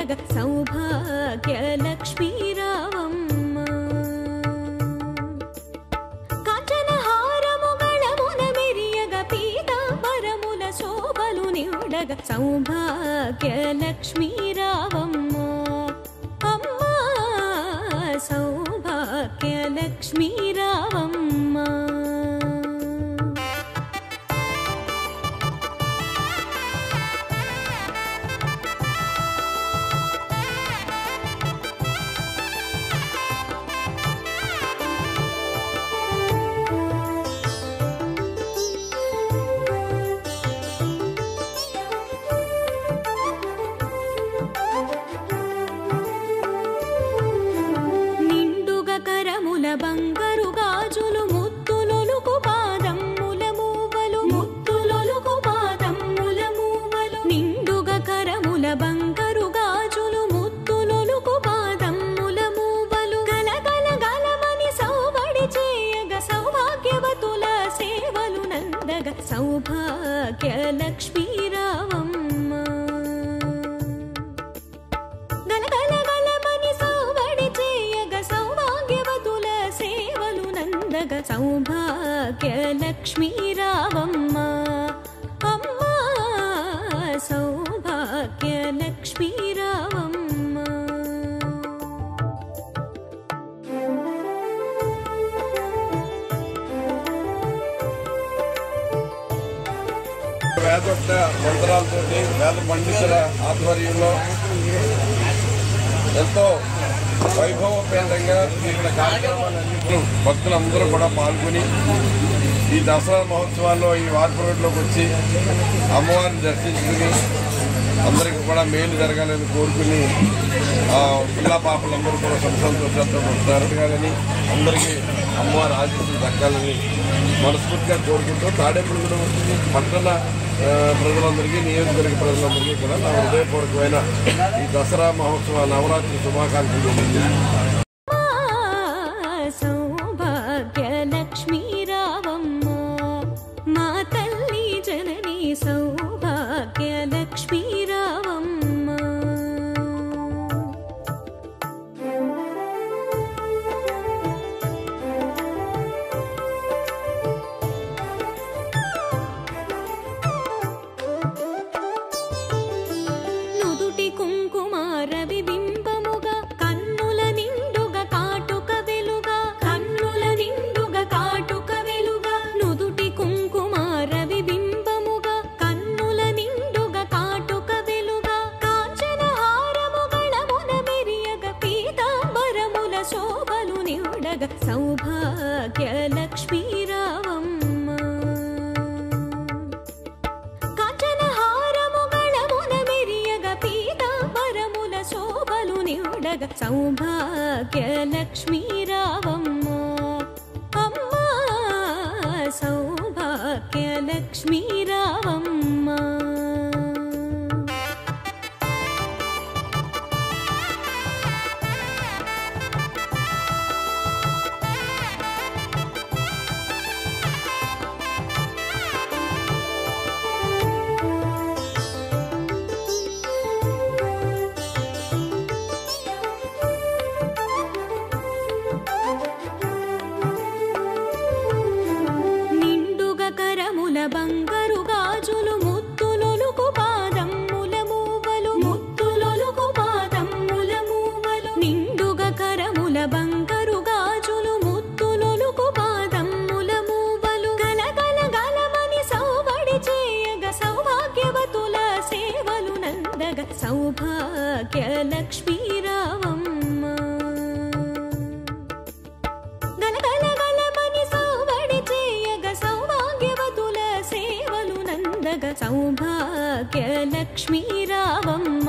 నిండగ సౌభాగ్య లక్ష్మీ రావమ్మ కాంచన హారముగళమున మెరియగ పీతాంబరముల శోభలు నిండగ సౌభాగ్య లక్ష్మీ రావమ్మ అమ్మా సౌభాగ్య లక్ష్మీ రావమ్మ బంగారు గాజులు ముత్తులొలుకు పాదమ్ముల మూవలు ముత్తులొలుకు పాదమ్ముల మూవలు నిండుగ కరముల బంగారు గాజులు ముత్తులొలుకు పాదమ్ముల మూవలు గలగల గలమని సౌబడి చేయగ సౌభాగ్యవతుల సేవలు నందగ సౌభాగ్య లక్ష్మీ రావమ్మ గలగల గలమని సౌబడి చేయగ సౌభాగ్యవతుల సేవలు నందగ సౌభాగ్య లక్ష్మీ రావమ్మ అమ్మా సౌభాగ్య లక్ష్మీ రావమ్మ వేదోక్త మంత్రాలతో వేద పండితుల ఆధ్వర్యంలో ఎంతో వైభవపేతంగా ఇక్కడ కార్యక్రమాలన్నీ భక్తులందరూ కూడా పాల్గొని ఈ దసరా మహోత్సవాల్లో ఈ వార్పు రోడ్లోకి వచ్చి అమ్మవారిని దర్శించుకుని అందరికీ కూడా మేలు జరగాలని కోరుకుని పిల్ల పాపలందరూ కూడా సంతోషాలతో జరగాలని అందరికీ అమ్మవారి ఆశీస్సులు దక్కాలని మనస్ఫూర్తిగా కోరుకుంటూ తాడేపల్లిగూడెం పట్టణ ప్రజలందరికీ నియోజకవర్గ ప్రజలందరికీ కూడా నా హృదయపూర్వకమైన ఈ దసరా మహోత్సవ నవరాత్రి శుభాకాంక్షలు సౌభాగ్య లక్ష్మీ రావమ్మ మా తల్లి జనని సౌభాగ్య లక్ష్మీ రావమ్మ నుదుటి కుంకుమార విబింబముగా కన్నుల నిండుగ కాటుక వెలుగా కన్నుల నిండుగ కాటుక వెలుగా నుదుటి కుంకుమార విబింబముగా కన్నుల నిండుగ కాటుక వెలుగా కాంచన హారముగళమున మెరియగ పీతాంబరముల శోభలు నిండగ సౌభాగ్య లక్ష్మీ రావమ్మ కాంచన హారముగళమున మెరియగ పీతాంబరముల శోభలు నిండగ సౌభాగ్య లక్ష్మీ రావమ్మ అమ్మా సౌభాగ్య లక్ష్మీ రావమ్మ నిండుగ కరముల బంగారు గాజులు ముత్తులొలుకు పాదమ్ముల మూవలు ముత్తులొలుకు పాదమ్ముల మూవలు నిండుగ కరముల బంగారు గాజులు ముత్తులొలుకు పాదమ్ముల మూవలు గలగల గలమని సౌబడి చేయగ సౌభాగ్యవతుల సేవలు నందగ సౌభాగ్య లక్ష్మీ రావమ్మ గలగల గలమని సౌబడి చేయగ సౌభాగ్యవతుల సేవలు నందగ సౌభాగ్య లక్ష్మీ రావమ్మ